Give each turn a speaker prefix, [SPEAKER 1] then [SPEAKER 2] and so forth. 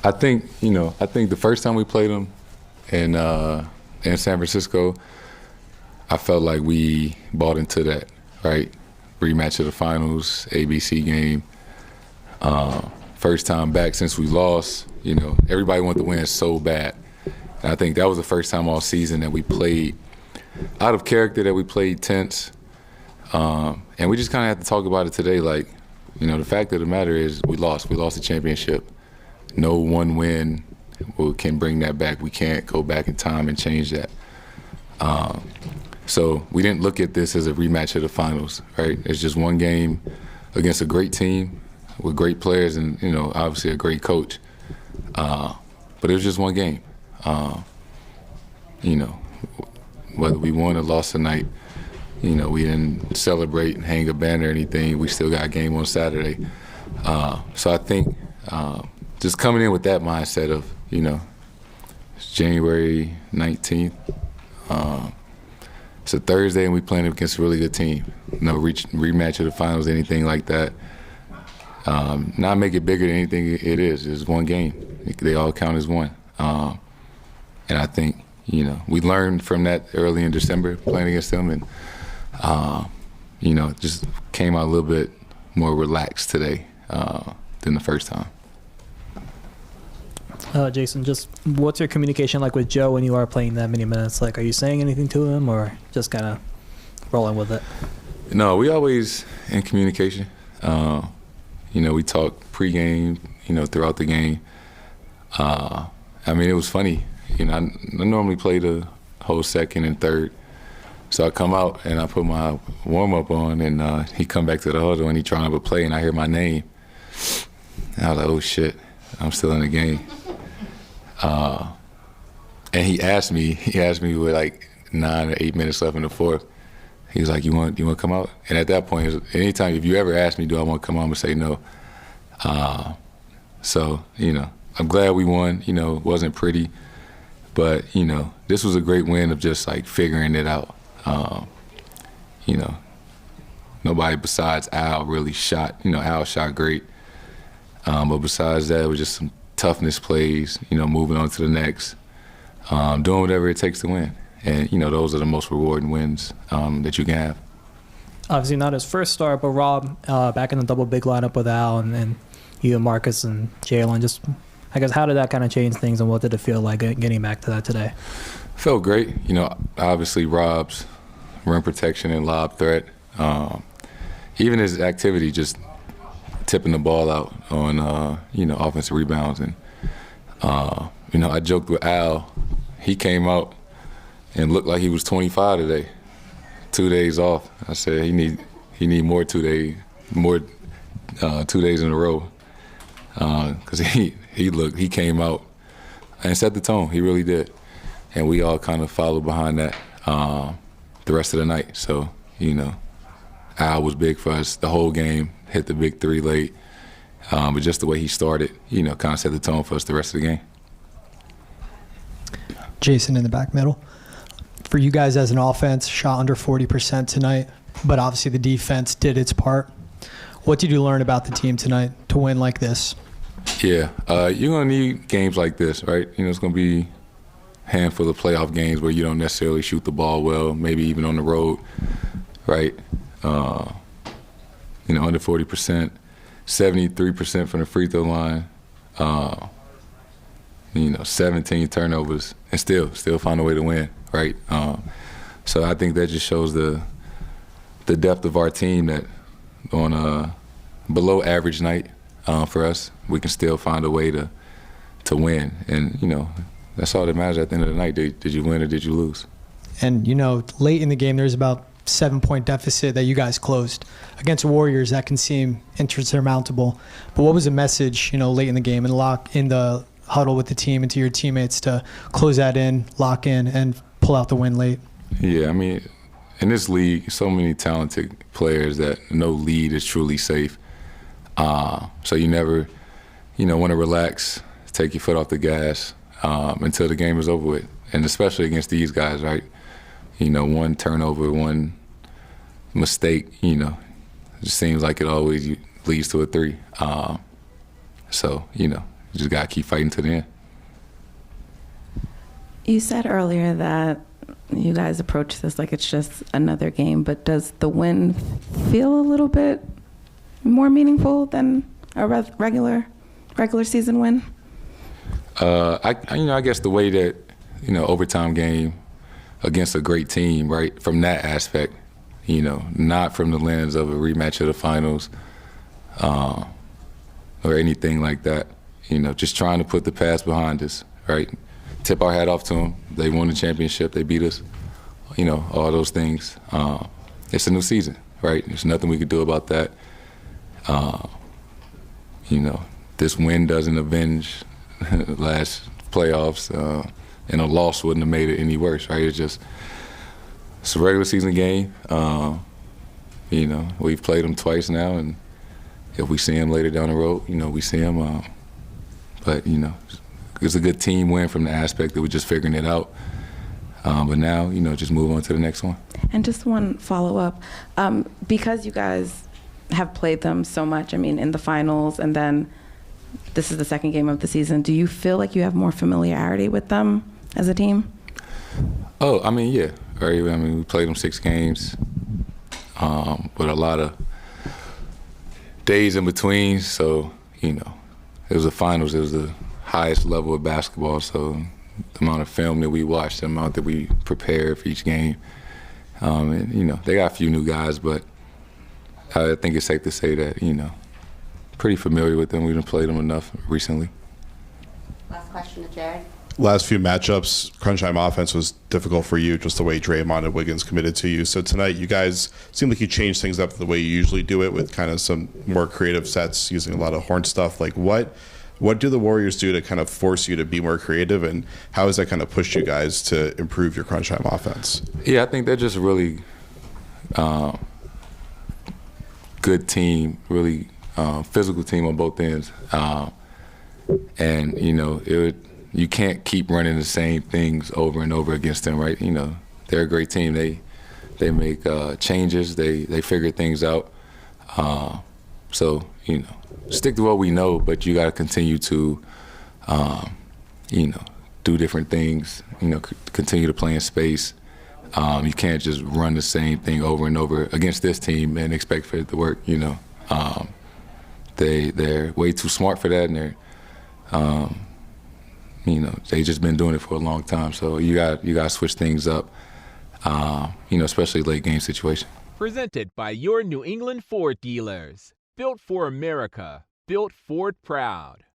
[SPEAKER 1] I think the first time we played them in San Francisco, I felt like we bought into that, right? Rematch of the finals, ABC game. First time back since we lost, everybody wanted to win so bad. And I think that was the first time all season that we played out of character, that we played tense. And we just kind of had to talk about it today. Like, the fact of the matter is we lost. We lost the championship. No one win can bring that back. We can't go back in time and change that. So we didn't look at this as a rematch of the finals, right? It's just one game against a great team with great players and, obviously a great coach. But it was just one game. Whether we won or lost tonight, we didn't celebrate and hang a banner or anything. We still got a game on Saturday. So I think just coming in with that mindset of, it's January 19th. It's a Thursday and we playing against a really good team. No rematch of the finals, anything like that. Not make it bigger than anything it is. It's one game. They all count as one. And I think, we learned from that early in December playing against them and, just came out a little bit more relaxed today than the first time.
[SPEAKER 2] Jayson, just what's your communication like with Joe when you are playing that many minutes? Like, are you saying anything to him or just kind of rolling with it?
[SPEAKER 1] No, we always in communication. We talk pregame, throughout the game. It was funny. I normally play the whole second and third. So I come out and I put my warm-up on and he come back to the huddle and he trying to play and I hear my name. And I was like, oh shit, I'm still in the game. And he asked me with like 9 or 8 minutes left in the fourth. He was like, you want to come out? And at that point, anytime, if you ever ask me, do I want to come out, I'm going to say no. So, I'm glad we won. It wasn't pretty. But, this was a great win of just like figuring it out. Nobody besides Al really shot. Al shot great. But besides that, it was just some toughness plays, moving on to the next, doing whatever it takes to win. And, those are the most rewarding wins that you can have.
[SPEAKER 2] Obviously not his first start, but Rob, back in the double big lineup with Al and you and Marcus and Jalen, just, I guess, how did that kind of change things and what did it feel like getting back to that today?
[SPEAKER 1] Felt great. Obviously Rob's rim protection and lob threat, even his activity just tipping the ball out on, offensive rebounds. And, I joked with Al. He came out and looked like he was 25 today, 2 days off. I said he need more 2 days in a row. Because he came out and set the tone. He really did. And we all kind of followed behind that the rest of the night. So, Al was big for us the whole game, hit the big three late. But just the way he started, kind of set the tone for us the rest of the game.
[SPEAKER 3] Jayson in the back middle. For you guys as an offense, shot under 40% tonight, but obviously the defense did its part. What did you learn about the team tonight to win like this?
[SPEAKER 1] Yeah, you're going to need games like this, right? It's going to be a handful of playoff games where you don't necessarily shoot the ball well, maybe even on the road, right? Under 40%, 73% from the free throw line, 17 turnovers, and still find a way to win, right? So I think that just shows the depth of our team that on a below average night for us, we can still find a way to win. And, that's all that matters at the end of the night. Did you win or did you lose?
[SPEAKER 3] And, late in the game, there's about 7-point deficit that you guys closed. Against Warriors, that can seem insurmountable. But what was the message, late in the game and lock in the huddle with the team and to your teammates to close that in, lock in, and pull out the win late?
[SPEAKER 1] Yeah, in this league, so many talented players that no lead is truly safe. So you never, want to relax, take your foot off the gas until the game is over with. And especially against these guys, right? One turnover, one mistake, it just seems like it always leads to a three. So, we just got to keep fighting to the end.
[SPEAKER 4] You said earlier that you guys approach this like it's just another game, but does the win feel a little bit more meaningful than a regular season win?
[SPEAKER 1] I guess the way that, overtime game against a great team, right, from that aspect, not from the lens of a rematch of the finals or anything like that, just trying to put the past behind us, right? Tip our hat off to them. They won the championship. They beat us, all those things. It's a new season, right? There's nothing we could do about that. This win doesn't avenge last playoffs, and a loss wouldn't have made it any worse, right? It's a regular season game. We've played them twice now, and if we see them later down the road, we see them. But it's a good team win from the aspect that we're just figuring it out. But now, just move on to the next one.
[SPEAKER 4] And just one follow-up. Because you guys have played them so much, in the finals, and then this is the second game of the season, do you feel like you have more familiarity with them as a team?
[SPEAKER 1] Oh, yeah. Right? We played them 6 games with a lot of days in between. So, it was the finals. It was the highest level of basketball. So the amount of film that we watched, the amount that we prepared for each game. And, they got a few new guys, but I think it's safe to say that, pretty familiar with them. We didn't play them enough recently.
[SPEAKER 5] Last question to Jared.
[SPEAKER 6] Last few matchups, crunch time offense was difficult for you, just the way Draymond and Wiggins committed to you. So tonight, you guys seem like you changed things up the way you usually do it, with kind of some more creative sets, using a lot of horn stuff. Like, what do the Warriors do to kind of force you to be more creative, and how has that kind of pushed you guys to improve your crunch time offense?
[SPEAKER 1] Yeah, I think they're just really good team, really physical team on both ends. And, you can't keep running the same things over and over against them, right? They're a great team. They make changes. They figure things out. So, stick to what we know, but you got to continue to, do different things, continue to play in space. You can't just run the same thing over and over against this team and expect for it to work, They're way too smart for that, and they're, they just been doing it for a long time. So you got to switch things up, especially late game situation.
[SPEAKER 7] Presented by your New England Ford dealers. Built for America. Built Ford proud.